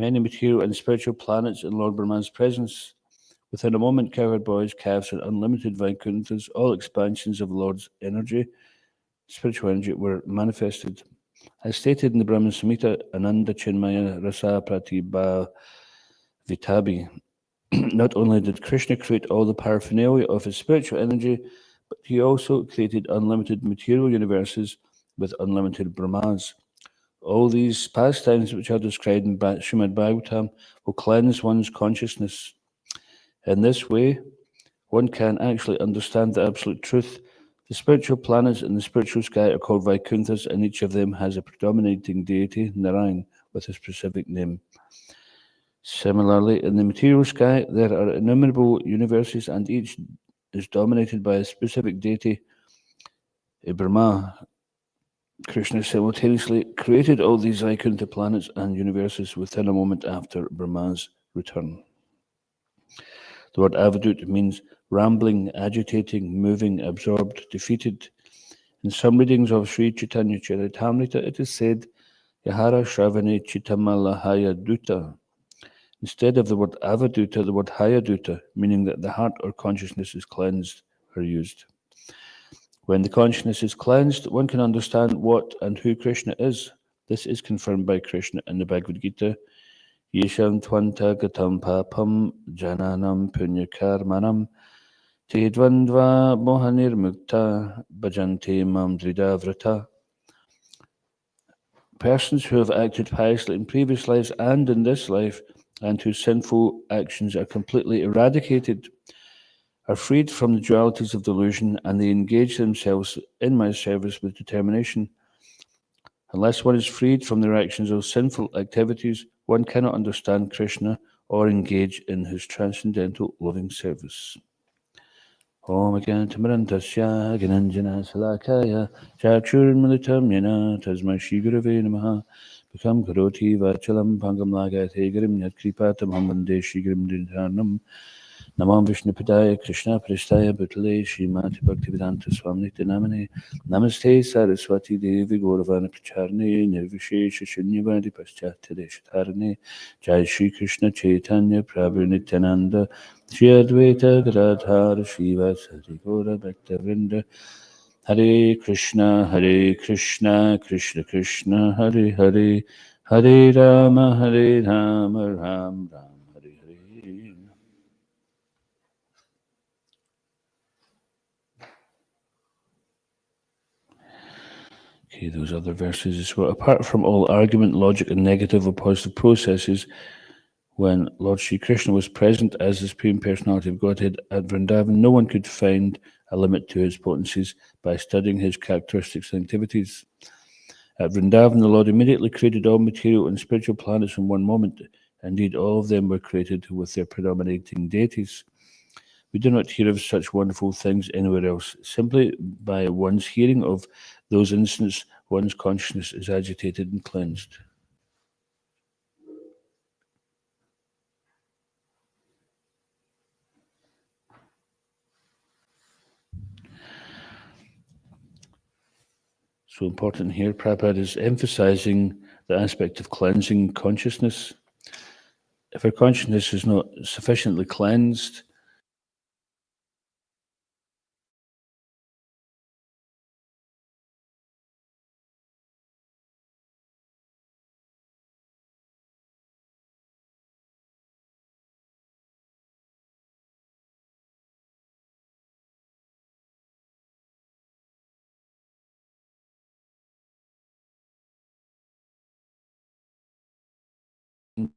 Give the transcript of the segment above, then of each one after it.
Many material and spiritual planets in Lord Brahma's presence. Within a moment, cowherd boys, calves, and unlimited Vaikuntha's, all expansions of the Lord's energy, spiritual energy, were manifested. As stated in the Brahman Samhita, Ananda Chinmaya Rasa Pratibha Vitabi, not only did Krishna create all the paraphernalia of his spiritual energy, but he also created unlimited material universes with unlimited Brahmas. All these pastimes which are described in Srimad Bhagavatam will cleanse one's consciousness. In this way, one can actually understand the absolute truth. The spiritual planets in the spiritual sky are called Vaikunthas, and each of them has a predominating deity, Narayan, with a specific name. Similarly, in the material sky, there are innumerable universes, and each is dominated by a specific deity, a Brahma. Krishna simultaneously created all these Vaikuntha planets and universes within a moment after Brahma's return. The word avadut means rambling, agitating, moving, absorbed, defeated. In some readings of Sri Caitanya Caritamrta, it is said, Yahara Shravane Chittamalahaya Duta. Instead of the word avaduta, the word hayaduta, meaning that the heart or consciousness is cleansed, are used. When the consciousness is cleansed, one can understand what and who Krishna is. This is confirmed by Krishna in the Bhagavad Gita. Yesham tvanta gatam papam jananam punyakarmanam te dvandva mohanir mukta bhajante mam dridavrata. Persons who have acted piously in previous lives and in this life, and whose sinful actions are completely eradicated, are freed from the dualities of delusion, and they engage themselves in my service with determination. Unless one is freed from the actions of sinful activities, one cannot understand Krishna or engage in his transcendental loving service. Om Caitanya Caritamrta Salakaya Chakshurmilitam Yena Tasmai Shri Gurave Namaha Bekam Karoti Vachalam Pangam Lagate Garim Yat Kripatam Hamvande Shri Garim Dhinarnam Namam Vishnu Padaya Krishna Pristaya Bhutale Srimati Bhaktivedanta Swami Namane Namaste Saraswati Devi Gauravana Pracharne Nirvishesha Shunyavadi Paschatya Deshatarane Jai Shri Krishna Chaitanya Prabhu Nityananda Shri Advaita Gadadhar Srivasadi Gaura Bhaktavinda Hare Krishna Krishna Krishna Hare Hare Hare Rama Ram Ram Hare Hare. Okay, those other verses as well. Apart from all argument, logic, and negative or positive processes, when Lord Sri Krishna was present as the Supreme Personality of Godhead at Vrindavan, no one could find a limit to his potencies by studying his characteristics and activities. At Vrindavan, the Lord immediately created all material and spiritual planets in one moment. Indeed, all of them were created with their predominating deities. We do not hear of such wonderful things anywhere else. Simply by one's hearing of those instances, one's consciousness is agitated and cleansed. So important here, Prabhupada is emphasizing the aspect of cleansing consciousness. If our consciousness is not sufficiently cleansed,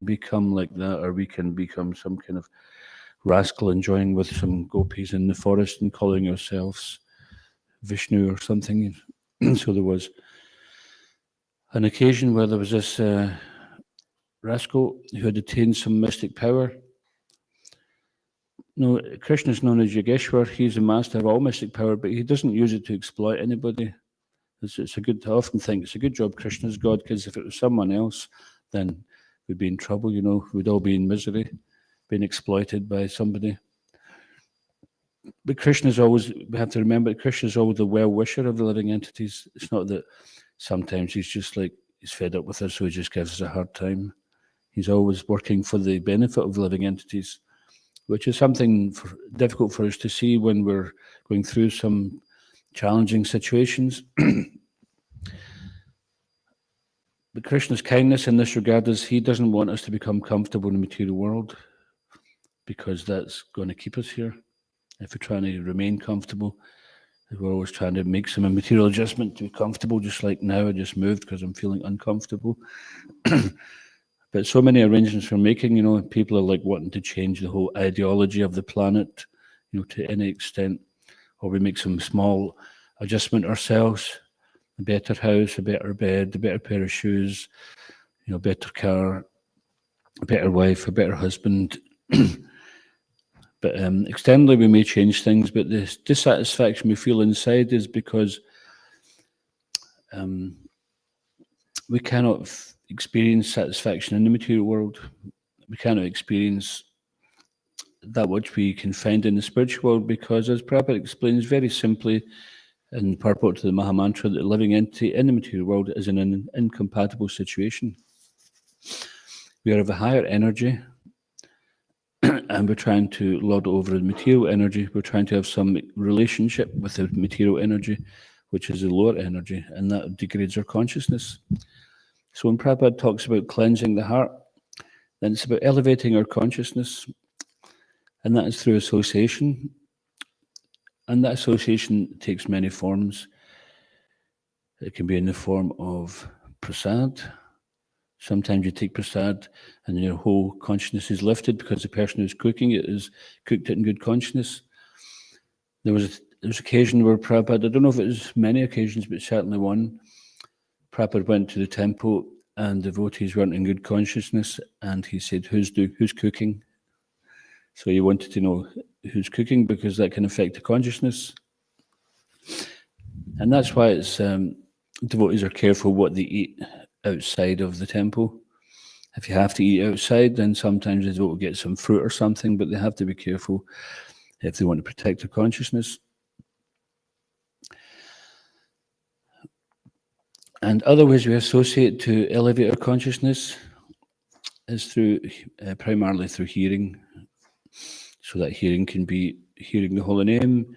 become like that, or we can become some kind of rascal enjoying with some gopis in the forest and calling ourselves Vishnu or something. So there was an occasion where there was this rascal who had attained some mystic power. No, Krishna is known as Yogeshwar. He's the master of all mystic power, but he doesn't use it to exploit anybody. It's a good. I often think it's a good job Krishna's God, because if it was someone else, then we'd be in trouble. You know, we'd all be in misery, being exploited by somebody. But Krishna's always. We have to remember that Krishna's always the well-wisher of the living entities. It's not that sometimes he's just like he's fed up with us, so he just gives us a hard time. He's always working for the benefit of living entities, which is something difficult for us to see when we're going through some challenging situations. But Krishna's kindness in this regard is he doesn't want us to become comfortable in the material world, because that's going to keep us here. If we're trying to remain comfortable, we're always trying to make some material adjustment to be comfortable, just like now I just moved because I'm feeling uncomfortable. But so many arrangements we're making, people are like wanting to change the whole ideology of the planet, to any extent, or we make some small adjustment ourselves, a better house, a better bed, a better pair of shoes, a better car, a better wife, a better husband. But externally we may change things, but the dissatisfaction we feel inside is because we cannot experience satisfaction in the material world. We cannot experience that which we can find in the spiritual world, because, as Prabhupada explains very simply in purport to the Mahamantra, that living entity in the material world is in an incompatible situation. We are of a higher energy, and we're trying to lord over the material energy. We're trying to have some relationship with the material energy, which is the lower energy, and that degrades our consciousness. So when Prabhupada talks about cleansing the heart, then it's about elevating our consciousness, and that is through association. And that association takes many forms. It can be in the form of prasad. Sometimes you take prasad and your whole consciousness is lifted because the person who's cooking it is cooked it in good consciousness. There was an occasion where Prabhupada, I don't know if it was many occasions, but certainly one, Prabhupada went to the temple and devotees weren't in good consciousness, and he said, who's cooking? So he wanted to know who's cooking, because that can affect the consciousness. And that's why it's devotees are careful what they eat outside of the temple. If you have to eat outside, then sometimes the devotee will get some fruit or something, but they have to be careful if they want to protect their consciousness. And other ways we associate to elevate our consciousness is through primarily through hearing. So that hearing can be hearing the holy name,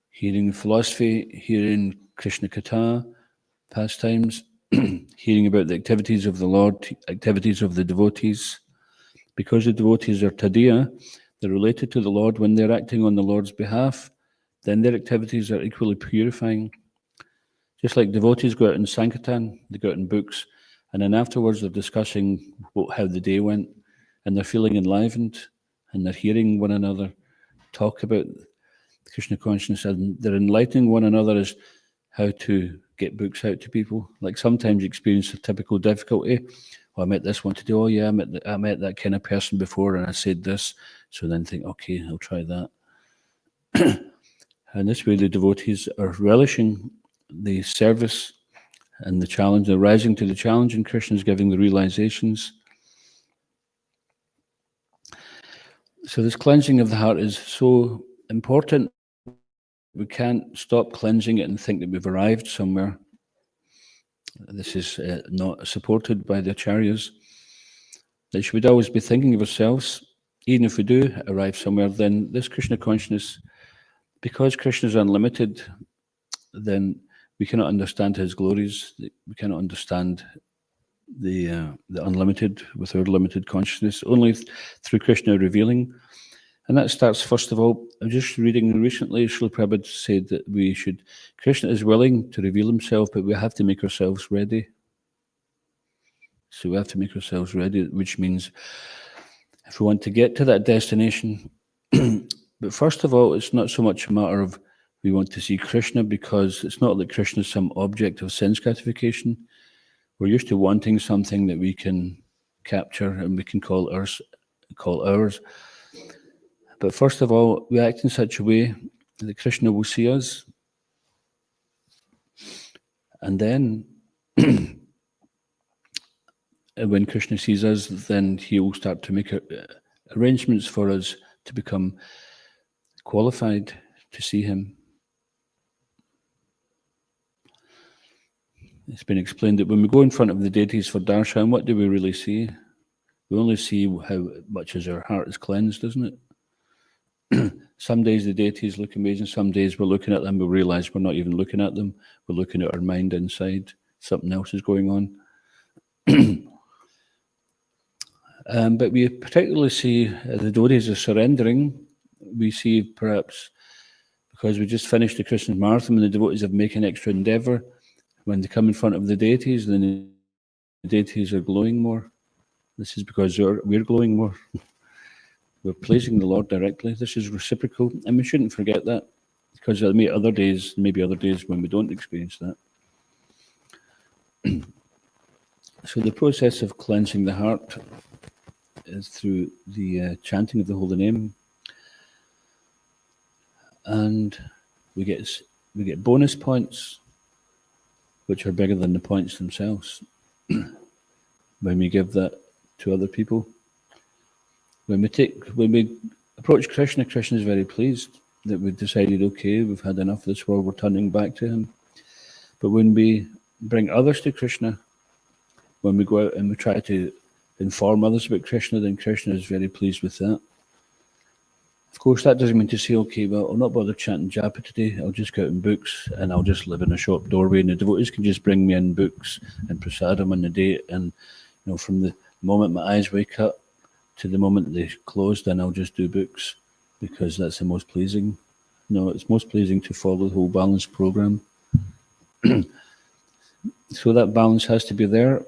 hearing philosophy, hearing Krishna Katha, pastimes, hearing about the activities of the Lord, activities of the devotees. Because the devotees are tadiya, they're related to the Lord. When they're acting on the Lord's behalf, then their activities are equally purifying. Just like devotees go out in Sankirtan, they go out in books, and then afterwards they're discussing how the day went, and they're feeling enlivened, and they're hearing one another talk about Krishna consciousness, and they're enlightening one another as how to get books out to people. Like sometimes you experience a typical difficulty. I met this one today. Oh yeah, I met that kind of person before, and I said this. So then think, okay, I'll try that. And this way the devotees are relishing the service and the challenge. They're rising to the challenge, and Krishna is giving the realizations. So this cleansing of the heart is so important. We can't stop cleansing it and think that we've arrived somewhere. This is not supported by the acharyas. That we should always be thinking of ourselves, even if we do arrive somewhere, then this Krishna consciousness, because Krishna is unlimited, then we cannot understand his glories. We cannot understand the unlimited with our limited consciousness, only through Krishna revealing. And that starts, first of all, I'm just reading recently, Srila Prabhupada said that Krishna is willing to reveal himself, but we have to make ourselves ready. So we have to make ourselves ready, which means if we want to get to that destination, but first of all, it's not so much a matter of we want to see Krishna, because it's not like Krishna is some object of sense gratification. We're used to wanting something that we can capture and we can call ours. But first of all, we act in such a way that Krishna will see us. And then when Krishna sees us, then he will start to make arrangements for us to become qualified to see him. It's been explained that when we go in front of the deities for darshan, what do we really see? We only see how much as our heart is cleansed, isn't it? Some days the deities look amazing. Some days we're looking at them, we realise we're not even looking at them. We're looking at our mind inside. Something else is going on. But we particularly see the devotees are surrendering. We see perhaps because we just finished the Krishna Marathon and the devotees have making extra endeavour. When they come in front of the deities, then the deities are glowing more. This is because we're glowing more. We're pleasing the Lord directly. This is reciprocal, and we shouldn't forget that, because there may be other days when we don't experience that. So the process of cleansing the heart is through the chanting of the holy name, and we get bonus points, which are bigger than the points themselves. When we give that to other people, when we approach Krishna, Krishna is very pleased that we've decided, okay, we've had enough of this world, we're turning back to him. But when we bring others to Krishna, when we go out and we try to inform others about Krishna, then Krishna is very pleased with that. Of course, that doesn't mean to say, okay, well, I'll not bother chanting japa today, I'll just go out in books and I'll just live in a shop doorway and the devotees can just bring me in books and prasadam on the day, and from the moment my eyes wake up to the moment they close, then I'll just do books because that's the most pleasing. No, it's most pleasing to follow the whole balanced program. So that balance has to be there,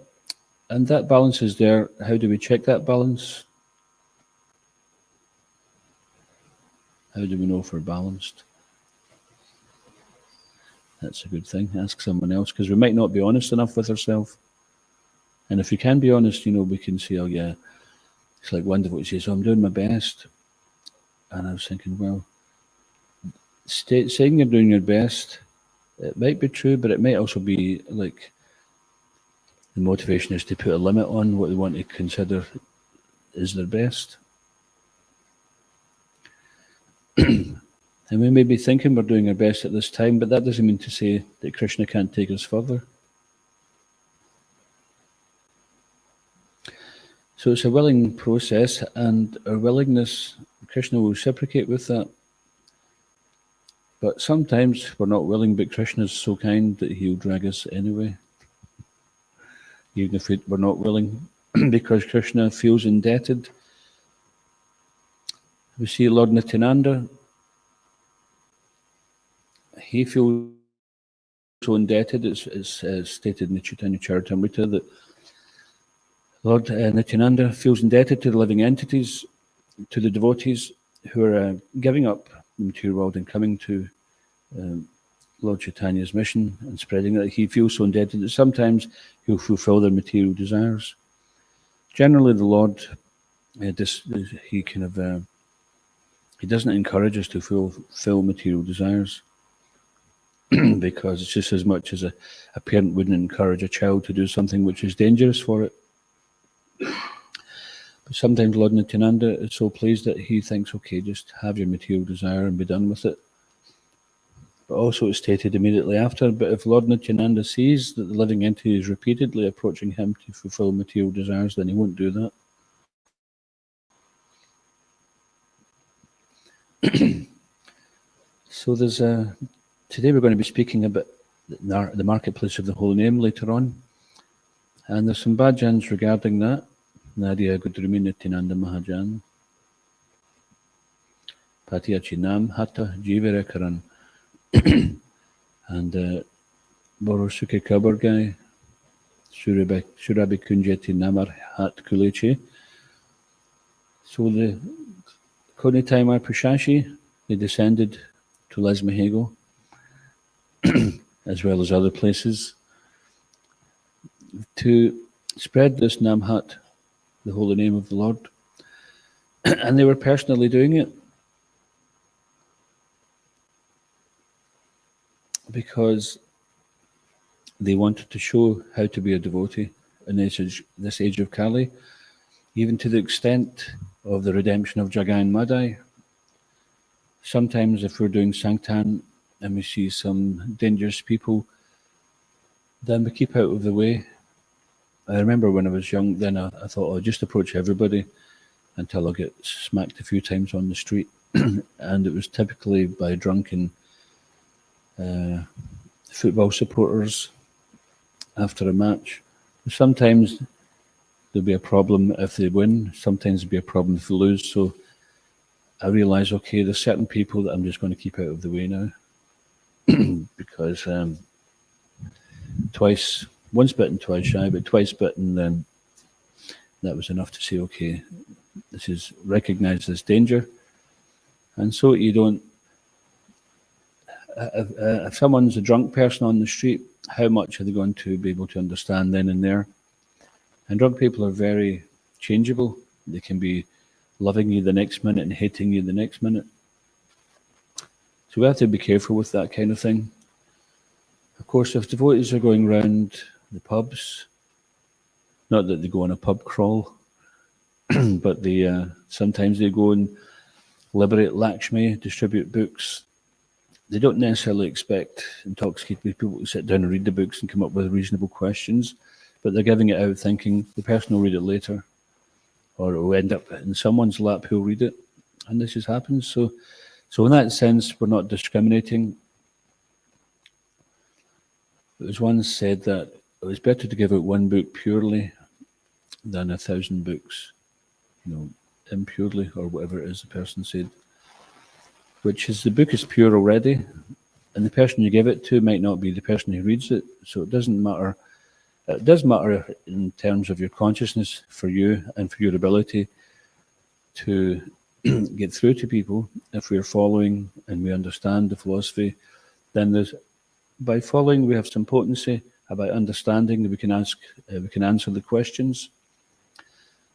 and that balance is there. How do we check that balance? How do we know if we're balanced? That's a good thing. Ask someone else, because we might not be honest enough with ourselves. And if we can be honest, we can say, oh yeah, it's like one devotee says, oh, I'm doing my best. And I was thinking, well, saying you're doing your best, it might be true, but it might also be like the motivation is to put a limit on what they want to consider is their best. And we may be thinking we're doing our best at this time, but that doesn't mean to say that Krishna can't take us further. So it's a willing process, and our willingness, Krishna will reciprocate with that. But sometimes we're not willing, but Krishna is so kind that he'll drag us anyway, even if we're not willing, because Krishna feels indebted. We see Lord Nityananda, he feels so indebted. It's stated in the Caitanya Caritamrta that Lord Nityananda feels indebted to the living entities, to the devotees who are giving up the material world and coming to Lord Chaitanya's mission and spreading it. He feels so indebted that sometimes he'll fulfill their material desires. Generally, the Lord, he doesn't encourage us to fulfill material desires. Because it's just as much as a parent wouldn't encourage a child to do something which is dangerous for it. But sometimes Lord Nityananda is so pleased that he thinks, okay, just have your material desire and be done with it. But also it's stated immediately after, but if Lord Nityananda sees that the living entity is repeatedly approaching him to fulfill material desires, then he won't do that. So today we're going to be speaking about the marketplace of the holy name later on. And there's some bhajans regarding that. Nadia Gudrumi Nityananda Mahajan. Patiachi Nam Hata Jivere Karan. And Borosuke Kabargai. Surabi Kunjeti Namar Hat Kuleche. So the Konitaimar Prashashi, they descended to Lesmahego, as well as other places, to spread this Namhat, the holy name of the Lord. And they were personally doing it because they wanted to show how to be a devotee in this age of Kali, even to the extent of the redemption of Jagai and Madai. Sometimes if we're doing Sanktan and we see some dangerous people, then we keep out of the way I remember when I was young, then I thought I'll just approach everybody until I get smacked a few times on the street. And it was typically by drunken football supporters after a match. Sometimes there'll be a problem if they win, sometimes there'll be a problem if they lose. So I realised, okay, there's certain people that I'm just going to keep out of the way now. Because once bitten, twice shy, but twice bitten, then that was enough to say, okay, this is recognise this danger. And so you don't, if someone's a drunk person on the street, how much are they going to be able to understand then and there? And drunk people are very changeable. They can be loving you the next minute and hating you the next minute. So we have to be careful with that kind of thing. Of course, if devotees are going round the pubs, not that they go on a pub crawl, but they sometimes they go and liberate Lakshmi, distribute books. They don't necessarily expect intoxicated people to sit down and read the books and come up with reasonable questions, but they're giving it out thinking the person will read it later, or it will end up in someone's lap who'll read it. And this just happens. So in that sense, we're not discriminating. It was once said that it was better to give out one book purely than 1,000 books, impurely, or whatever it is the person said. Which is, the book is pure already, and the person you give it to might not be the person who reads it. So it doesn't matter. It does matter in terms of your consciousness for you and for your ability to get through to people. If we're following and we understand the philosophy, then by following we have some potency. About understanding that we can answer the questions.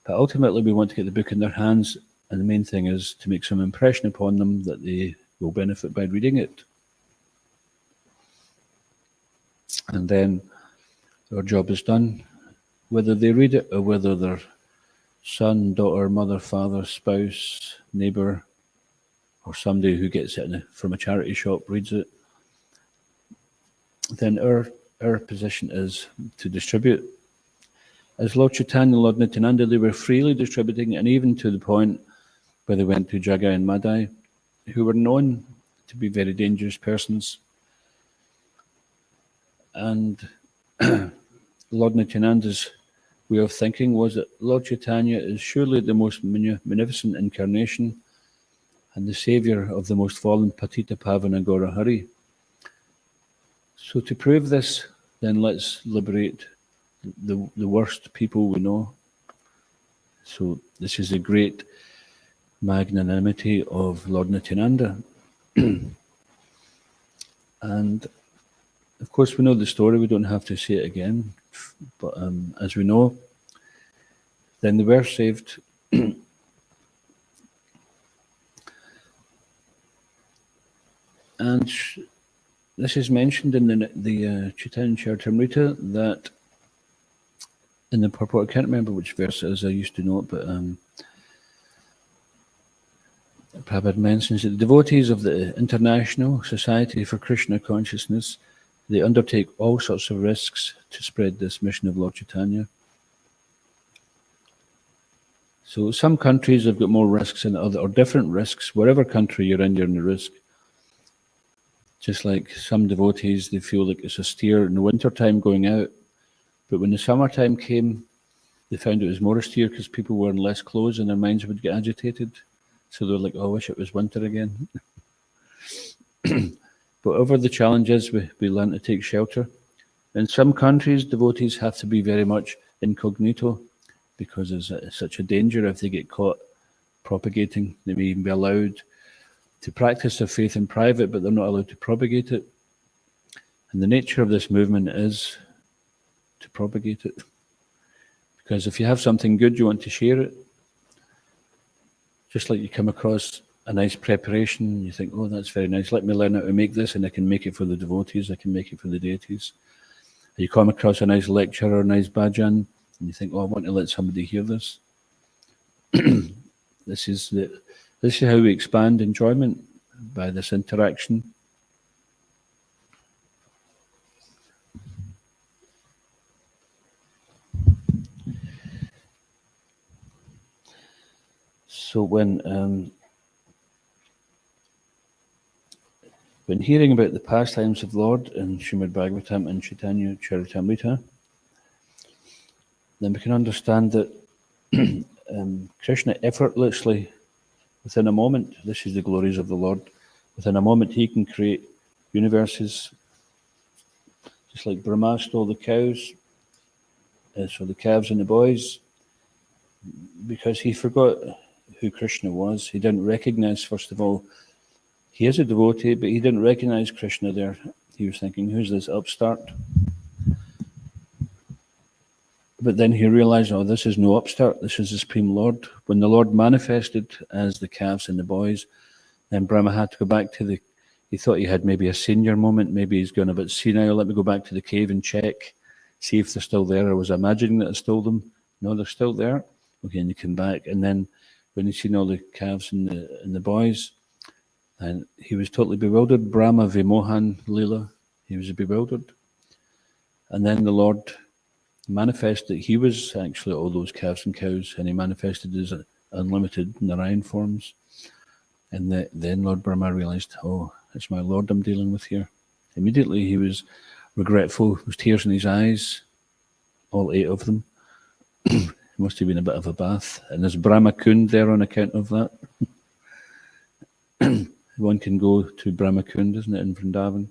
But ultimately we want to get the book in their hands, and the main thing is to make some impression upon them that they will benefit by reading it. And then our job is done. Whether they read it or whether their son, daughter, mother, father, spouse, neighbour, or somebody who gets it from a charity shop reads it, then our position is to distribute. As Lord Chaitanya and Lord Nityananda, they were freely distributing, and even to the point where they went to Jagai and Madai, who were known to be very dangerous persons. And Lord Nityananda's way of thinking was that Lord Chaitanya is surely the most magnificent incarnation and the saviour of the most fallen Patita Pavana Gaura Hari. So to prove this, then let's liberate the worst people we know. So this is a great magnanimity of Lord Nityananda. And of course we know the story, we don't have to say it again, but as we know, then they were saved. And this is mentioned in the Caitanya Caritamrta, that in the purport, I can't remember which verse it is, I used to know it, but Prabhupada mentions that the devotees of the International Society for Krishna Consciousness, they undertake all sorts of risks to spread this mission of Lord Chaitanya. So some countries have got more risks than other, or different risks. Wherever country you're in a risk. Just like some devotees, they feel like it's austere in the winter time going out, but when the summertime came, they found it was more austere because people were in less clothes and their minds would get agitated. So they're like, oh, I wish it was winter again. But over the challenges, we learn to take shelter. In some countries, devotees have to be very much incognito because there's such a danger if they get caught propagating. They may even be allowed to practice their faith in private, but they're not allowed to propagate it. And the nature of this movement is to propagate it. Because if you have something good, you want to share it. Just like you come across a nice preparation, you think, oh, that's very nice. Let me learn how to make this, and I can make it for the devotees, I can make it for the deities. You come across a nice lecture or a nice bhajan, and you think, oh, I want to let somebody hear this. This is how we expand enjoyment, by this interaction. So when hearing about the pastimes of the Lord in Srimad Bhagavatam and Caitanya Caritamrta, then we can understand that Krishna effortlessly, within a moment, this is the glories of the Lord, within a moment he can create universes, just like Brahma stole the cows, so the calves and the boys, because he forgot who Krishna was. He didn't recognize, first of all, he is a devotee, but he didn't recognize Krishna there. He was thinking, who's this upstart? But then he realized, oh, this is no upstart, this is the Supreme Lord. When the Lord manifested as the calves and the boys, then Brahma had to go back to he thought he had maybe a senior moment, maybe he's gone a bit senile, let me go back to the cave and check, see if they're still there. I was imagining that I stole them. No, they're still there. Okay, and he came back, and then when he seen all the calves and the boys, and he was totally bewildered. Brahma Vimohan Lila, he was bewildered. And then the Lord manifested that he was actually all those calves and cows, and he manifested his unlimited Narayan forms. And then Lord Brahma realized, oh, it's my Lord I'm dealing with here. Immediately he was regretful, with tears in his eyes, all 8 of them. It must have been a bit of a bath. And there's Brahma Kund there on account of that. One can go to Brahma Kund, isn't it, in Vrindavan?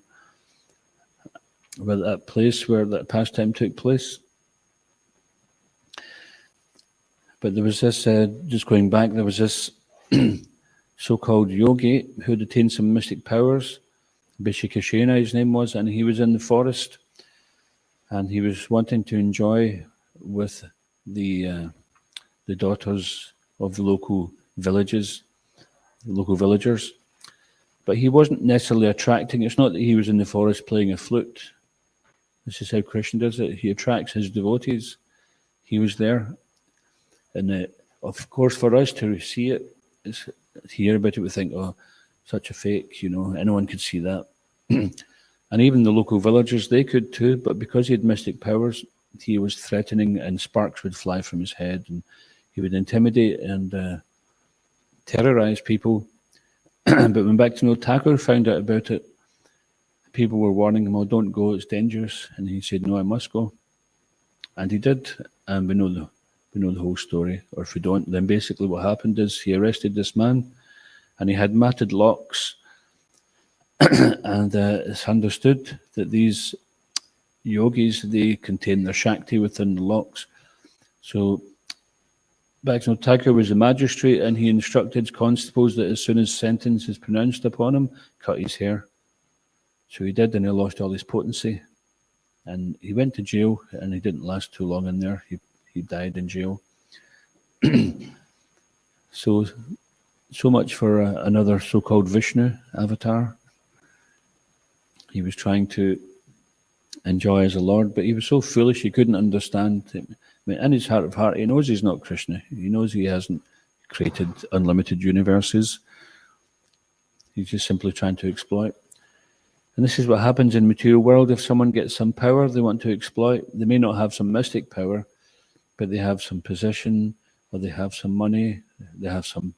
Where that place where that pastime took place. But there was this, just going back, there was this so-called yogi who had attained some mystic powers. Bishikashena, his name was, and he was in the forest, and he was wanting to enjoy with the daughters of the local villagers, but he wasn't necessarily attracting. It's not that he was in the forest playing a flute. This is how Krishna does it. He attracts his devotees. He was there, and of course, for us to see it, to hear about it, we think, oh, such a fake, anyone could see that. And even the local villagers, they could too, but because he had mystic powers, he was threatening and sparks would fly from his head and he would intimidate and terrorize people. But when Bhaktivinoda Thakur found out about it, people were warning him, oh, don't go, it's dangerous. And he said, no, I must go. And he did, and we know the whole story. Or if we don't, then basically what happened is he arrested this man, and he had matted locks. And it's understood that these yogis, they contain their Shakti within the locks. So Bhaktivinoda Thakur was a magistrate, and he instructed his constables that as soon as sentence is pronounced upon him, cut his hair. So he did, and he lost all his potency. And he went to jail, and he didn't last too long in there. He died in jail. So much for another so-called Vishnu avatar. He was trying to enjoy as a Lord, but he was so foolish he couldn't understand. I mean, in his heart of heart, he knows he's not Krishna. He knows he hasn't created unlimited universes. He's just simply trying to exploit. And this is what happens in the material world. If someone gets some power they want to exploit, they may not have some mystic power, but they have some position, or they have some money, they have some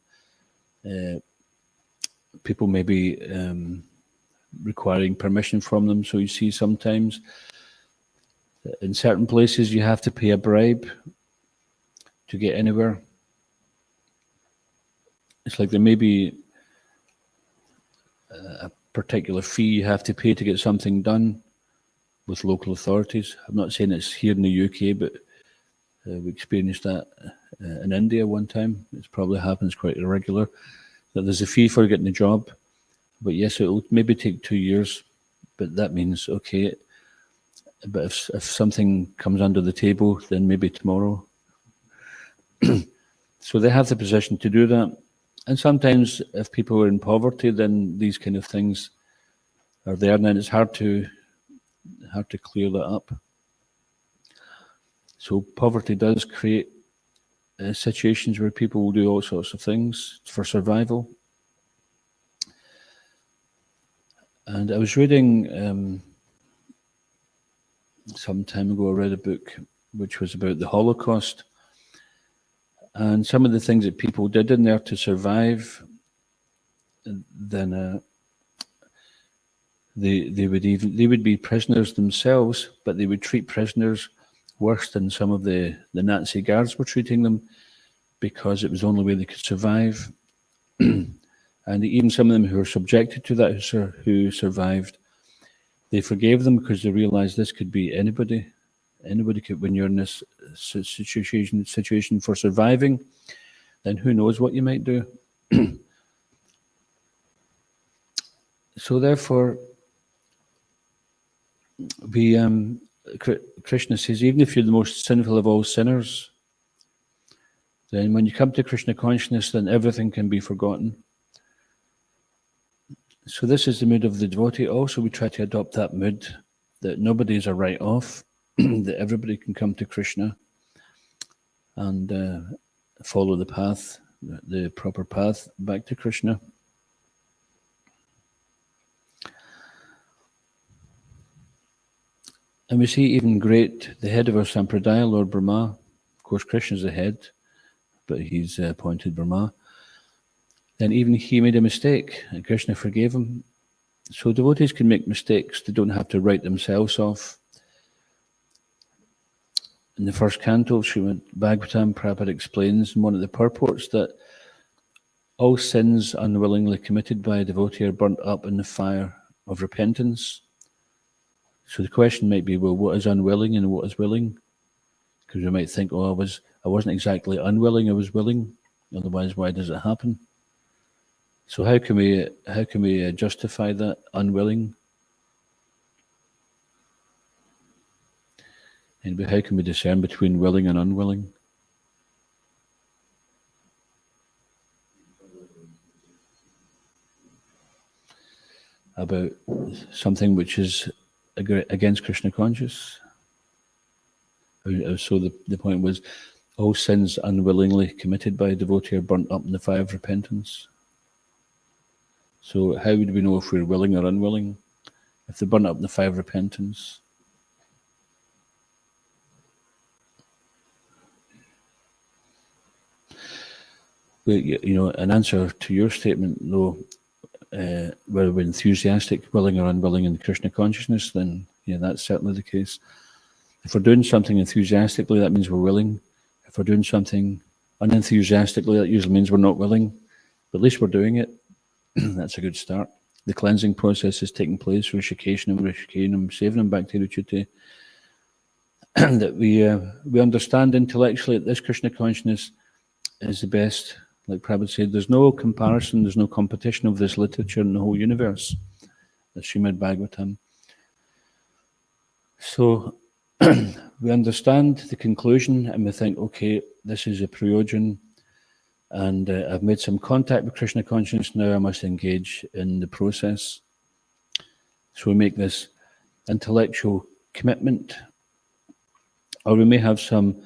people maybe requiring permission from them. So you see sometimes in certain places you have to pay a bribe to get anywhere. It's like there may be a particular fee you have to pay to get something done with local authorities. I'm not saying it's here in the UK, but we experienced that in India one time. It probably happens quite irregular, that there's a fee for getting a job. But yes, it will maybe take 2 years, but that means, okay, but if something comes under the table, then maybe tomorrow. So they have the position to do that. And sometimes if people are in poverty, then these kind of things are there, and then it's hard to clear that up. So poverty does create situations where people will do all sorts of things for survival. And I was reading some time ago, I read a book which was about the Holocaust. And some of the things that people did in there to survive, then they would be prisoners themselves, but they would treat prisoners worse than some of the Nazi guards were treating them, because it was the only way they could survive. And even some of them who were subjected to that, who survived, they forgave them because they realized this could be anybody. Anybody could, when you're in this situation for surviving, then who knows what you might do. So therefore, Krishna says, even if you're the most sinful of all sinners, then when you come to Krishna consciousness, then everything can be forgotten. So this is the mood of the devotee. Also, we try to adopt that mood, that nobody is a write-off, that everybody can come to Krishna and follow the path, the proper path back to Krishna. And we see even the head of our Sampradaya, Lord Brahma. Of course, Krishna's the head, but he's appointed Brahma. Then even he made a mistake, and Krishna forgave him. So devotees can make mistakes. They don't have to write themselves off. In the first canto, Srimad Bhagavatam, Prabhupada explains in one of the purports that all sins unwillingly committed by a devotee are burnt up in the fire of repentance. So the question might be, well, what is unwilling and what is willing? Because we might think, oh, I wasn't exactly unwilling, I was willing. Otherwise, why does it happen? So how can we justify that unwilling? And how can we discern between willing and unwilling? About something which is against Krishna conscious. So the point was, all sins unwillingly committed by a devotee are burnt up in the fire of repentance. So how would we know if we're willing or unwilling? If they burn up in the fire of repentance? Well, an answer to your statement, though, whether we're enthusiastic, willing or unwilling in Krishna consciousness, then yeah, that's certainly the case. If we're doing something enthusiastically, that means we're willing. If we're doing something unenthusiastically, that usually means we're not willing. But at least we're doing it. That's a good start. The cleansing process is taking place, Rishikesh Rishikesh, saving them back to Ruchite. That we understand intellectually that this Krishna consciousness is the best. Like Prabhupada said, there's no comparison, there's no competition of this literature in the whole universe, the Srimad Bhagavatam. So we understand the conclusion and we think, okay, this is a prayojan, and I've made some contact with Krishna consciousness, now I must engage in the process. So we make this intellectual commitment, or we may have some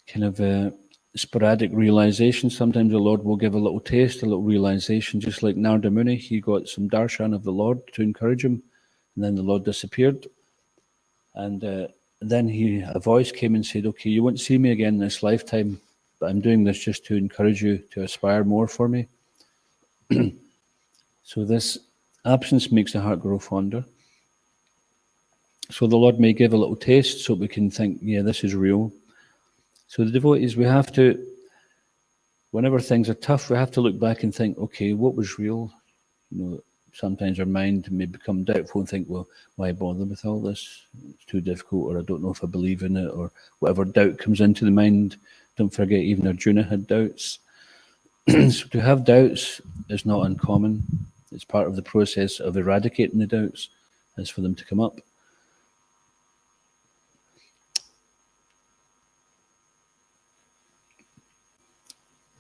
kind of sporadic realization. Sometimes the Lord will give a little taste, a little realization, just like Narada Muni. He got some darshan of the Lord to encourage him, and then the Lord disappeared. And then a voice came and said, okay, you won't see me again in this lifetime, but I'm doing this just to encourage you to aspire more for me. So this absence makes the heart grow fonder. So the Lord may give a little taste so we can think, yeah, this is real. So the devotees, we have to, whenever things are tough, we have to look back and think, okay, what was real? Sometimes our mind may become doubtful and think, well, why bother with all this? It's too difficult, or I don't know if I believe in it, or whatever doubt comes into the mind. Don't forget, even Arjuna had doubts. So to have doubts is not uncommon. It's part of the process of eradicating the doubts, is for them to come up.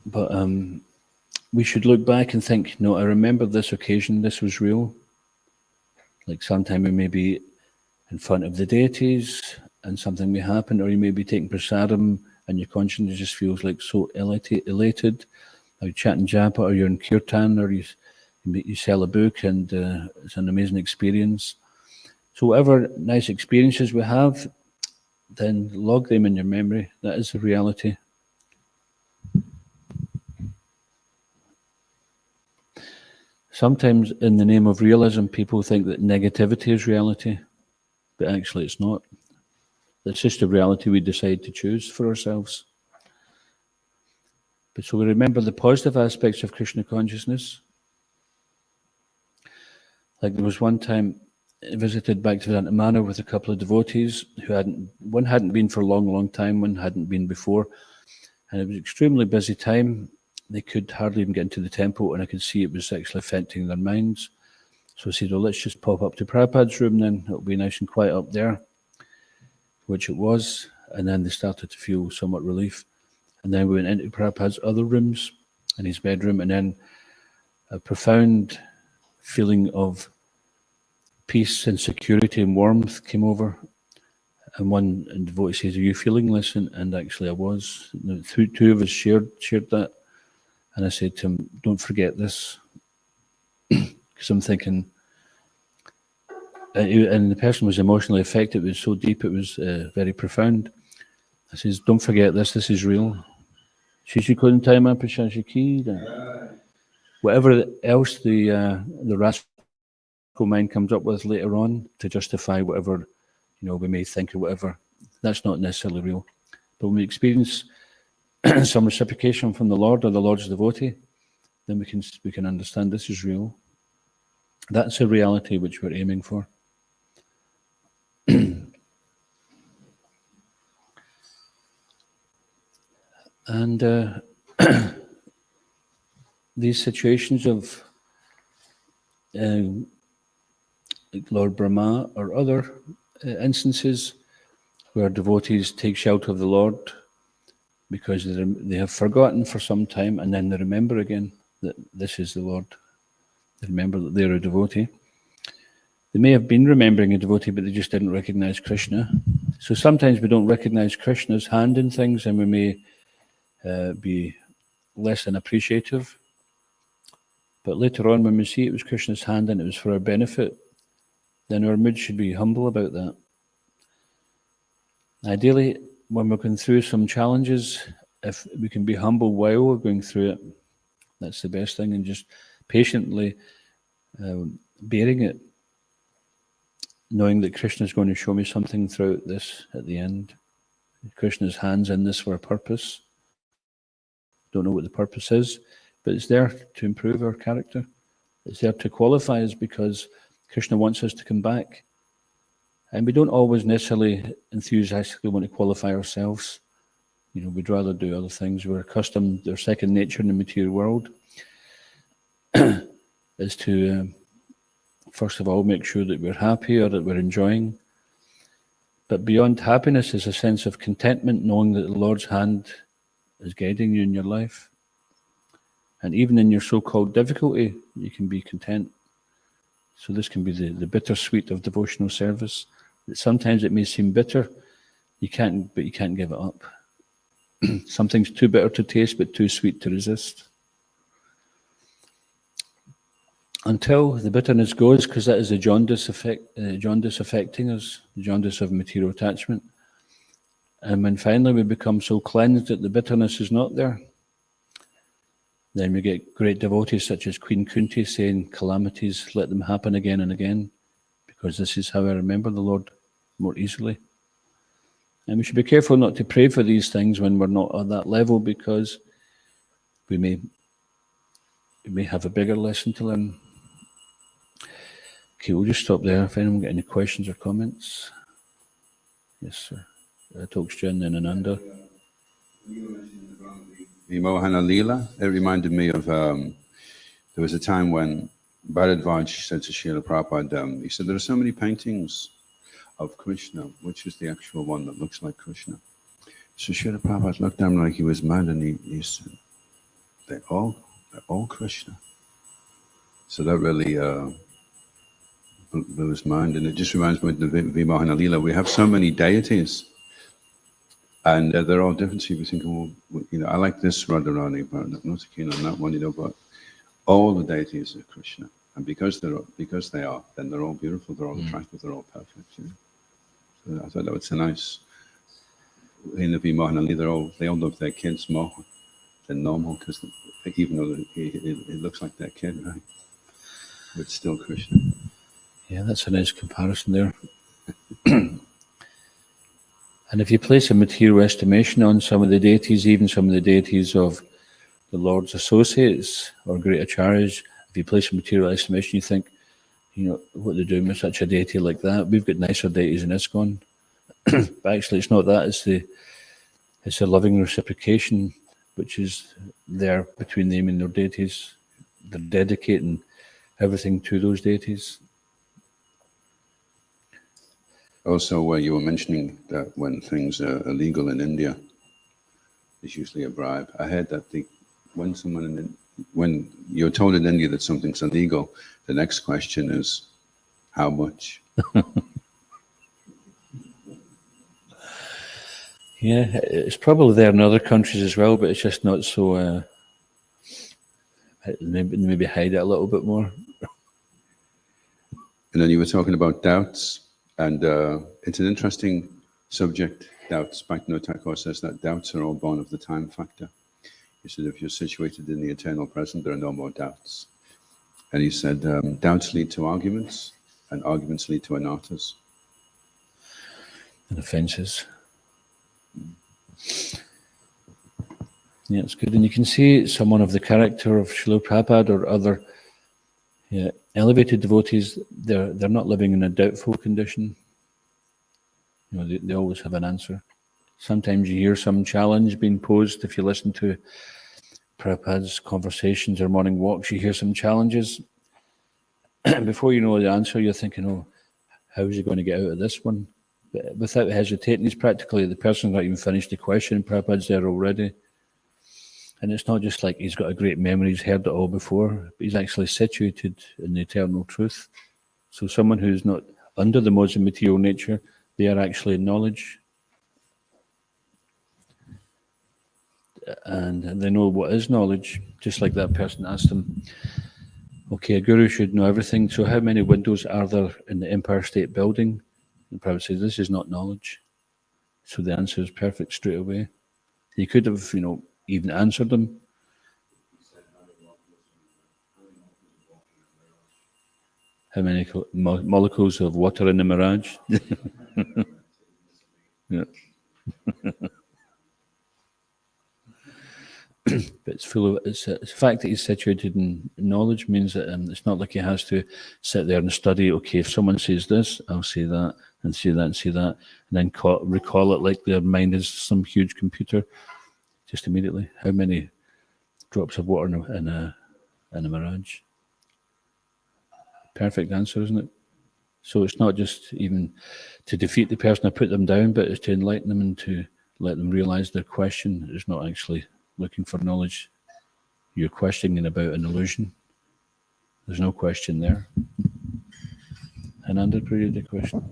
But we should look back and think, no, I remember this occasion, this was real. Like sometime we may be in front of the deities and something may happen, or you may be taking prasadam and your conscience just feels like so elated, or you're chatting japa, or you're in kirtan, or you sell a book and it's an amazing experience. So whatever nice experiences we have, then log them in your memory. That is the reality. Sometimes in the name of realism, people think that negativity is reality, but actually it's not. It's just a reality we decide to choose for ourselves. But so we remember the positive aspects of Krishna consciousness. Like there was one time I visited Bhaktivedanta Manor with a couple of devotees one hadn't been for a long, long time, one hadn't been before. And it was an extremely busy time. They could hardly even get into the temple, and I could see it was actually affecting their minds. So I said, well, let's just pop up to Prabhupada's room then. It'll be nice and quiet up there, which it was. And then they started to feel somewhat relief. And then we went into Prabhupada's other rooms, in his bedroom, and then a profound feeling of peace and security and warmth came over. And one devotee says, are you feeling this? And actually I was. Two of us shared that. And I said to him, don't forget this. Because I'm thinking, and the person was emotionally affected. It was so deep, it was very profound. I says, don't forget this is real. Whatever else the rascal mind comes up with later on to justify whatever we may think or whatever, that's not necessarily real. But when we experience some reciprocation from the Lord or the Lord's devotee, then we can understand this is real. That's a reality which we're aiming for. And these situations of Lord Brahma or other instances where devotees take shelter of the Lord because they have forgotten for some time, and then they remember again that this is the Lord. They remember that they're a devotee. They may have been remembering a devotee, but they just didn't recognize Krishna. So sometimes we don't recognize Krishna's hand in things, and we may be less than appreciative. But later on, when we see it was Krishna's hand and it was for our benefit, then our mood should be humble about that. Ideally, when we're going through some challenges, if we can be humble while we're going through it, that's the best thing, and just patiently bearing it, knowing that Krishna is going to show me something throughout this at the end. Krishna's hand's in this for a purpose. Don't know what the purpose is, but it's there to improve our character. It's there to qualify us because Krishna wants us to come back. And we don't always necessarily enthusiastically want to qualify ourselves. We'd rather do other things. We're accustomed, our second nature in the material world is to, first of all, make sure that we're happy or that we're enjoying. But beyond happiness is a sense of contentment, knowing that the Lord's hand is guiding you in your life. And even in your so-called difficulty, you can be content. So this can be the bittersweet of devotional service. Sometimes it may seem bitter, but you can't give it up. Something's too bitter to taste, but too sweet to resist. Until the bitterness goes, because that is the jaundice affecting us, the jaundice of material attachment. And when finally we become so cleansed that the bitterness is not there, then we get great devotees such as Queen Kunti saying, calamities, let them happen again and again, because this is how I remember the Lord more easily. And we should be careful not to pray for these things when we're not at that level, because we may have a bigger lesson to learn. Okay, we'll just stop there. If anyone got any questions or comments. Yes, sir. Tokchen and Ananda. Vimohana Leela, it reminded me of, there was a time when Bharadvaj said to Srila Prabhupada, he said, there are so many paintings of Krishna, which is the actual one that looks like Krishna? So Srila Prabhupada looked at him like he was mad, and he said, they're all Krishna. So that really blew his mind, and it just reminds me of the Vimohana Leela. We have so many deities, and they're all different. So you think, well, I like this Radharani, but I'm not so keen on that one, but all the deities are Krishna. And because they are, then they're all beautiful, they're all attractive, they're all perfect. So I thought that was so nice. In the Vimohana Leela, they all love their kids more than normal, because even though it looks like their kid, right? but still Krishna. Yeah, that's a nice comparison there. And if you place a material estimation on some of the deities, even some of the deities of the Lord's associates or great acharyas, if you place a material estimation, you think, what they're doing with such a deity like that. We've got nicer deities in ISKCON. But actually, it's not that. It's the loving reciprocation which is there between them and their deities. They're dedicating everything to those deities. Also, you were mentioning that when things are illegal in India, there's usually a bribe. I heard that when you're told in India that something's illegal, the next question is, how much? Yeah, it's probably there in other countries as well, but it's just not so. Maybe hide it a little bit more. And then you were talking about doubts, and it's an interesting subject, doubts. Bhaktivinoda Thakur says that doubts are all born of the time factor. He said if you're situated in the eternal present, there are no more doubts. And he said doubts lead to arguments, and arguments lead to anarthas. And offences. Yeah, it's good. And you can see someone of the character of Srila Prabhupada or other elevated devotees, they're not living in a doubtful condition. They always have an answer. Sometimes you hear some challenge being posed. If you listen to Prabhupada's conversations or morning walks, you hear some challenges. Before you know the answer, you're thinking, how is he going to get out of this one? But without hesitating, he's practically, the person's not even finished the question, Prabhupada's there already. And it's not just like he's got a great memory, he's heard it all before, but he's actually situated in the eternal truth. So someone who's not under the modes of material nature, they are actually in knowledge. And they know what is knowledge, just like that person asked him, okay, a guru should know everything, so how many windows are there in the Empire State Building? And Prabhupada says, this is not knowledge. So the answer is perfect straight away. He could have, even answered them. How many molecules of water in the mirage? Yeah. But it's full of the fact that he's situated in knowledge means that it's not like he has to sit there and study. Okay, if someone says this, I'll say that and say that and say that, and then recall it like their mind is some huge computer. Just immediately, how many drops of water in a mirage? Perfect answer, isn't it? So it's not just even to defeat the person or put them down, but it's to enlighten them and to let them realize their question is not actually looking for knowledge. You're questioning about an illusion. There's no question there. Ananda, could you read the question?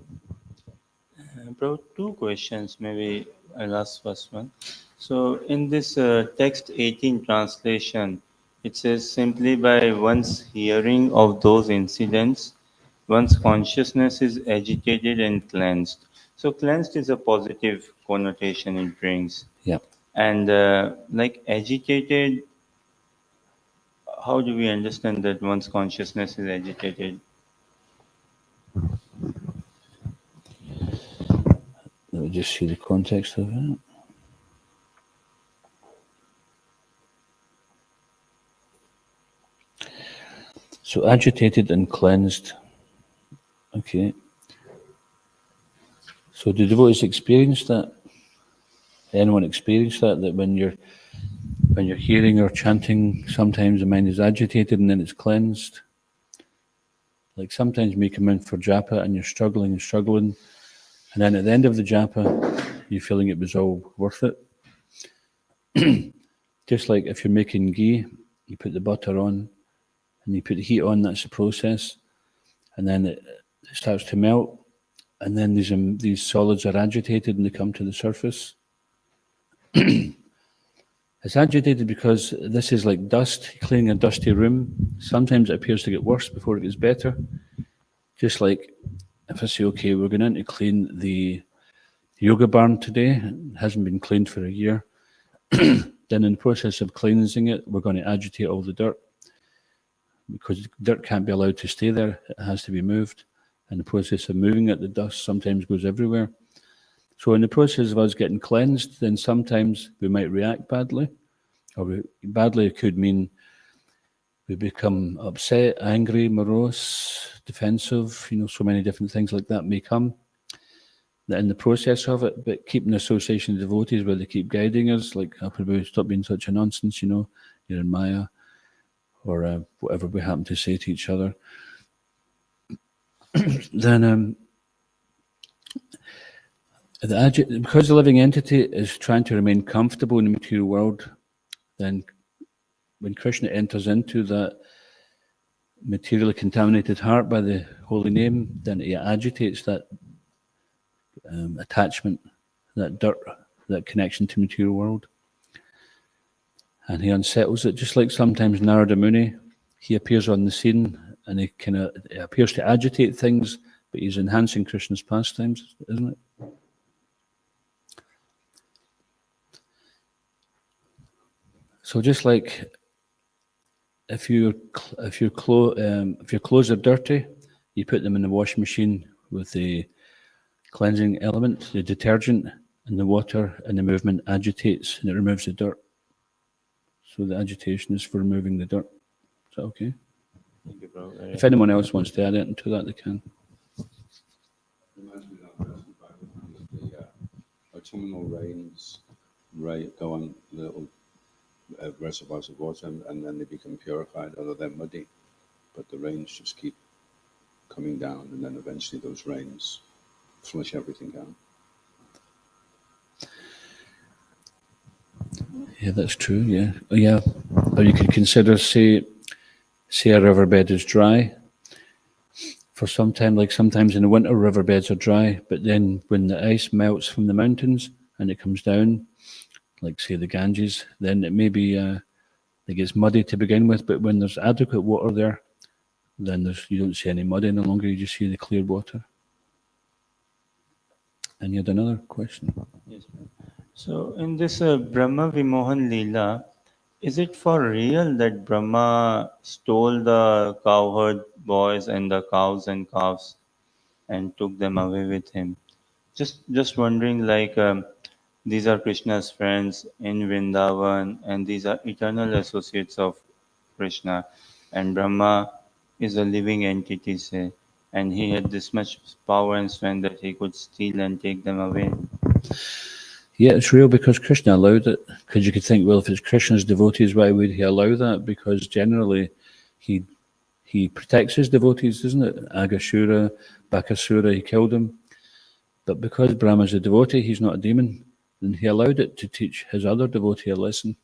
Bro, two questions. Maybe I'll ask first one. So in this text 18 translation, it says simply by one's hearing of those incidents, one's consciousness is agitated and cleansed. So cleansed is a positive connotation it brings. Yeah. And like agitated, how do we understand that one's consciousness is agitated? Let me just see the context of it. So agitated and cleansed. Okay. So do devotees experience that? Anyone experience that when you're hearing or chanting, sometimes the mind is agitated and then it's cleansed? Like sometimes you come in for japa and you're struggling, and then at the end of the japa, you're feeling it was all worth it. Just like if you're making ghee, you put the butter on and you put the heat on, that's the process. And then it starts to melt, and then these solids are agitated and they come to the surface. It's agitated because this is like dust, cleaning a dusty room. Sometimes it appears to get worse before it gets better. Just like if I say, okay, we're going in to clean the yoga barn today, it hasn't been cleaned for a year. Then in the process of cleansing it, we're going to agitate all the dirt. because dirt can't be allowed to stay there. It has to be moved. And the process of moving it, the dust sometimes goes everywhere. So in the process of us getting cleansed, then sometimes we might react badly. Or badly could mean we become upset, angry, morose, defensive, so many different things like that may come in the process of it, but keeping the association of devotees where they keep guiding us, like, Prabhu, stop being such a nonsense, you're in Maya, or whatever we happen to say to each other, then because the living entity is trying to remain comfortable in the material world, then when Krishna enters into that materially contaminated heart by the holy name, then he agitates that attachment, that dirt, that connection to material world. And he unsettles it, just like sometimes Narada Muni, he appears on the scene and he appears to agitate things, but he's enhancing Krishna's pastimes, isn't it? So just like if your clothes are dirty, you put them in the washing machine with the cleansing element, the detergent, and the water, and the movement agitates and it removes the dirt. So the agitation is for removing the dirt. Is that okay? Thank you, bro. If anyone else wants to add anything to that, they can. Reminds me of that verse in the Bible, the autumnal rains go on little reservoirs of water and then they become purified, although they're muddy. But the rains just keep coming down, and then eventually those rains flush everything out. Yeah, that's true. Yeah, yeah. Or you could consider, say a riverbed is dry for some time. Like sometimes in the winter, riverbeds are dry, but then when the ice melts from the mountains and it comes down, like say the Ganges, then it may be it gets muddy to begin with. But when there's adequate water there, then you don't see any mud any longer. You just see the clear water. And you had another question. Yes, ma'am. So in this Brahma Vimohan Leela, is it for real that Brahma stole the cowherd boys and the cows and calves and took them away with him? Just wondering, like, these are Krishna's friends in Vrindavan, and these are eternal associates of Krishna, and Brahma is a living entity, say, and he had this much power and strength that he could steal and take them away. Yeah, it's real because Krishna allowed it. Because you could think, well, if it's Krishna's devotees, why would he allow that? Because generally, he protects his devotees, doesn't it? Agashura, Bakasura, he killed him. But because Brahma's a devotee, he's not a demon, and he allowed it to teach his other devotee a lesson.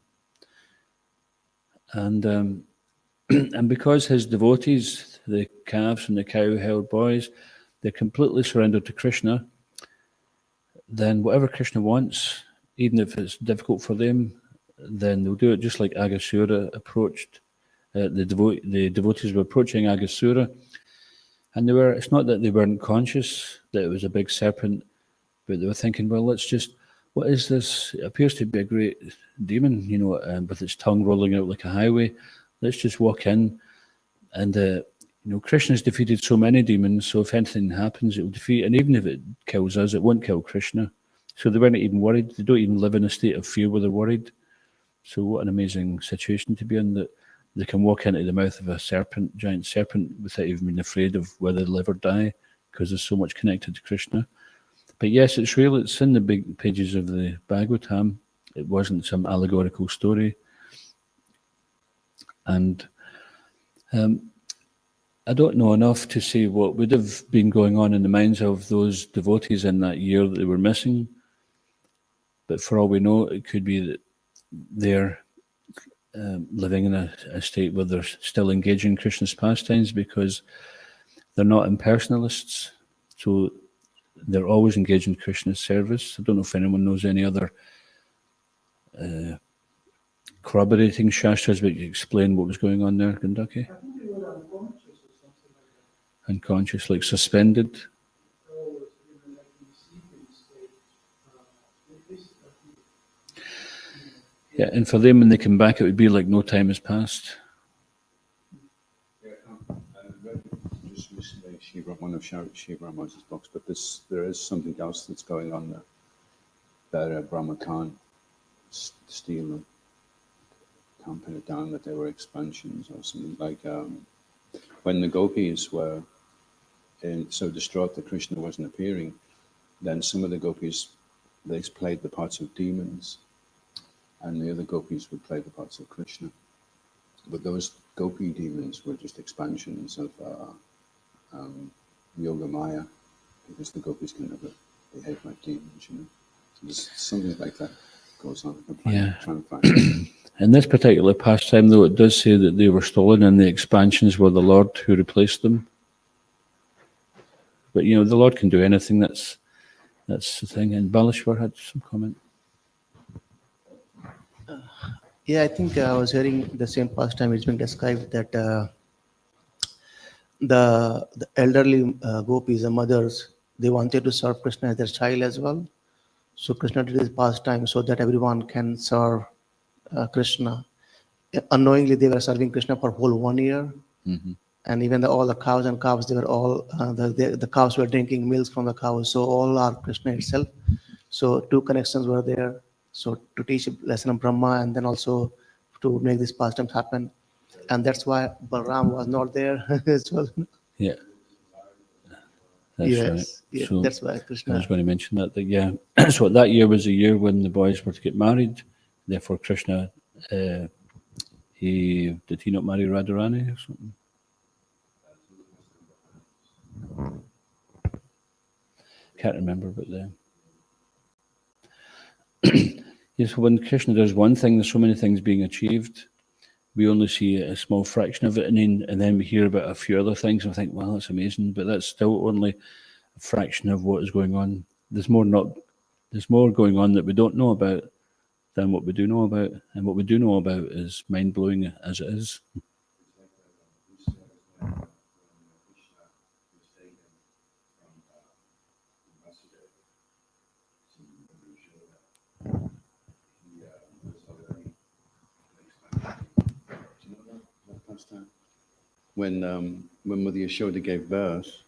And and because his devotees, the calves and the cow-herd boys, they're completely surrendered to Krishna, then whatever Krishna wants, even if it's difficult for them, then they'll do it, just like Agasura approached. The devotees were approaching Agasura, and it's not that they weren't conscious that it was a big serpent, but they were thinking, well, what is this? It appears to be a great demon, with its tongue rolling out like a highway. Let's just walk in. And, Krishna's defeated so many demons, so if anything happens, it will defeat. And even if it kills us, it won't kill Krishna. So they weren't even worried. They don't even live in a state of fear where they're worried. So what an amazing situation to be in, that they can walk into the mouth of a serpent, giant serpent, without even being afraid of whether they'll live or die, because there's so much connected to Krishna. But yes, it's real. It's in the big pages of the Bhagavatam. It wasn't some allegorical story. And I don't know enough to say what would have been going on in the minds of those devotees in that year that they were missing. But for all we know, it could be that they're living in a state where they're still engaging in Krishna's pastimes, because they're not impersonalists. So they're always engaged in Krishna's service. I don't know if anyone knows any other corroborating shastras that explain what was going on there, Gandaki? I think they were unconscious or something like that. Unconscious, like suspended. Or like in sleeping state. Yeah, and for them, when they come back, it would be like no time has passed. one of Shiva Rama's books, but there is something else that's going on there that Brahma can't steal and can't pin it down, that they were expansions or something like when the gopis were so distraught that Krishna wasn't appearing, then some of the gopis, they played the parts of demons, and the other gopis would play the parts of Krishna. But those gopi demons were just expansions of Yoga Maya, because the gopis can never behave like demons, you know. So there's something like that goes on. Trying to find it. In this particular pastime, though, it does say that they were stolen and the expansions were the Lord who replaced them. But, you know, the Lord can do anything. That's the thing. And Balashwar had some comment. Yeah, I think I was hearing the same pastime. It's been described that the elderly gopis, the mothers, they wanted to serve Krishna as their child as well. So Krishna did his pastime so that everyone can serve Krishna. Unknowingly, they were serving Krishna for whole 1 year. Mm-hmm. And even all the cows and calves, they were all, the cows were drinking milk from the cows. So all are Krishna itself. So two connections were there. So to teach a lesson of Brahma and then also to make these pastimes happen. And that's why Balram was not there as well. Yeah. That's Yes, right. yeah, So that's why I Krishna. was going to mention that yeah. So that year was the year when the boys were to get married. Therefore, Krishna, did he not marry Radharani or something? Can't remember, but yes, when Krishna does one thing, there's so many things being achieved. We only see a small fraction of it, and then we hear about a few other things, and we think, "Wow, that's amazing!" But that's still only a fraction of what is going on. There's more going on that we don't know about than what we do know about, and what we do know about is mind blowing as it is. When Mother Yashoda gave birth,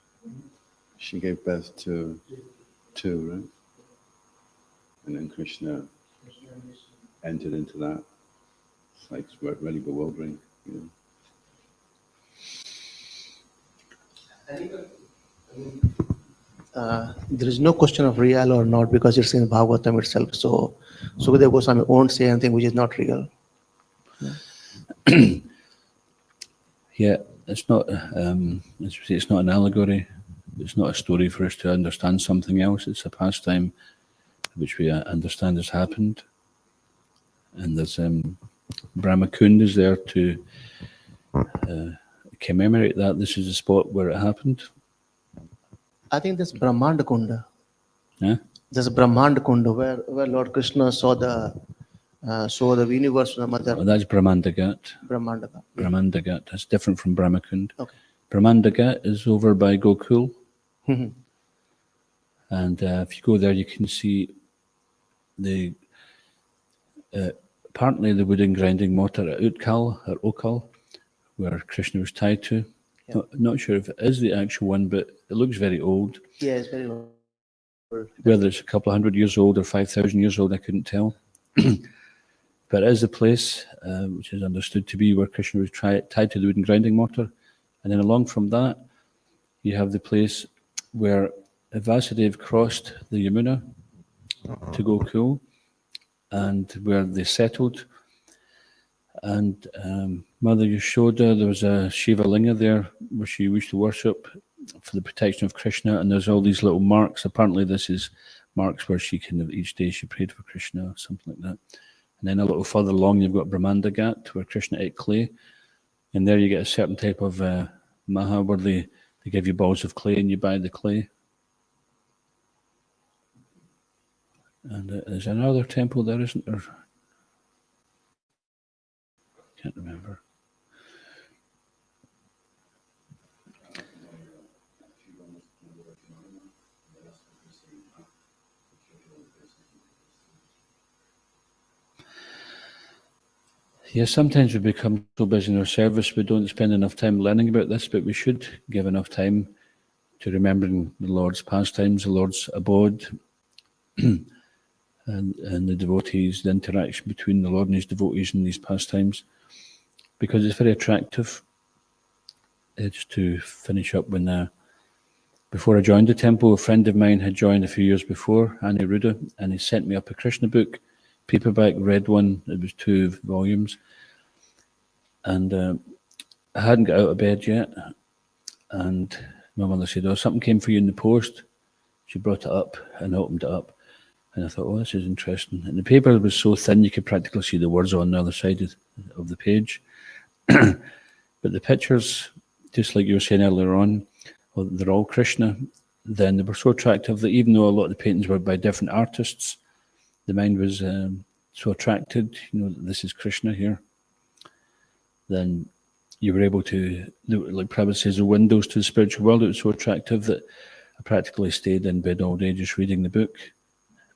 she gave birth to two, right? And then Krishna entered into that. It's like really bewildering, you know. There is no question of real or not because it's in Bhagavatam itself. So Sukadeva Goswami won't say anything which is not real. Yeah, it's not. It's not an allegory. It's not a story for us to understand something else. It's a pastime which we understand has happened, and there's Brahmakund is there to commemorate that. This is the spot where it happened. I think there's Brahmanda Kunda. Yeah. There's Brahmanda Kunda where Lord Krishna saw the universe from the mother. Oh, that's Brahmandagat. Brahmandagat. Yeah. Brahmandagat. That's different from Brahmakund. Okay. Brahmandagat is over by Gokul. Mhm. And if you go there, you can see apparently the wooden grinding mortar at Utkal or Okal, where Krishna was tied to. Yeah. Not sure if it is the actual one, but it looks very old. Yeah, it's very old. Whether it's a couple of 100 years old or 5,000 years old, I couldn't tell. But it is a place which is understood to be where Krishna was tied to the wooden grinding mortar. And then along from that, you have the place where Vasudeva crossed the Yamuna to Gokul, and where they settled. And Mother Yashoda, there was a Shiva Linga there where she used to worship for the protection of Krishna, and there's all these little marks. Apparently this is marks where she each day she prayed for Krishna or something like that. And then a little further along you've got Brahmandagat, where Krishna ate clay, and there you get a certain type of maha where they give you balls of clay and you buy the clay. And there's another temple there, isn't there? Can't remember. Yeah, sometimes we become so busy in our service we don't spend enough time learning about this, but we should give enough time to remembering the Lord's pastimes, the Lord's abode, and the devotees, the interaction between the Lord and his devotees in these pastimes, because it's very attractive. Just to finish up, when before I joined the temple, a friend of mine had joined a few years before, Aniruddha, and he sent me up a Krishna book, paperback, red one. It was 2 volumes, and I hadn't got out of bed yet, and my mother said, "Oh, something came for you in the post." She brought it up and opened it up, and I thought, "Oh, this is interesting." And the paper was so thin you could practically see the words on the other side of the page. But the pictures, just like you were saying earlier on, well, they're all Krishna. Then they were so attractive that even though a lot of the paintings were by different artists, the mind was so attracted, that this is Krishna here. Then you were able to, like Prabhupada says, the windows to the spiritual world. It was so attractive that I practically stayed in bed all day just reading the book,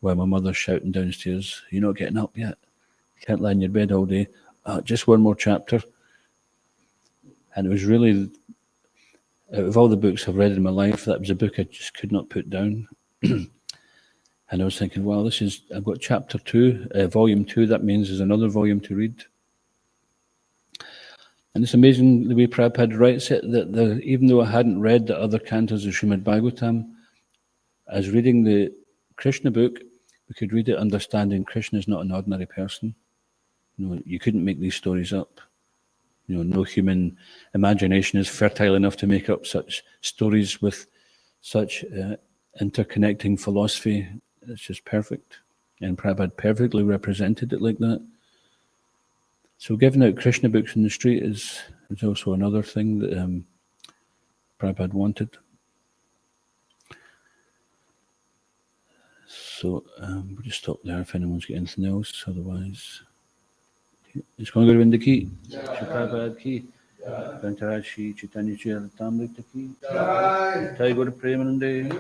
while my mother's shouting downstairs, "You're not getting up yet. You can't lie in your bed all day. Just one more chapter." And it was really, out of all the books I've read in my life, that was a book I just could not put down. And I was thinking, well, I've got chapter 2, volume 2, that means there's another volume to read. And it's amazing the way Prabhupada writes it, that even though I hadn't read the other cantos of Srimad Bhagavatam, as reading the Krishna book, we could read it understanding Krishna is not an ordinary person. You couldn't make these stories up. No human imagination is fertile enough to make up such stories with such interconnecting philosophy. It's just perfect. And Prabhupada perfectly represented it like that. So giving out Krishna books in the street is also another thing that Prabhupada wanted. So we'll just stop there if anyone's got anything else. Otherwise, it's going to go to the key. Prabhupada ki. Gantarashi Caitanya Caritamrta ki. Jai Guru Premanande.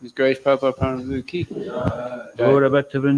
His Grace Prabhupada Prana ki. Gaura Bhaktivinoda.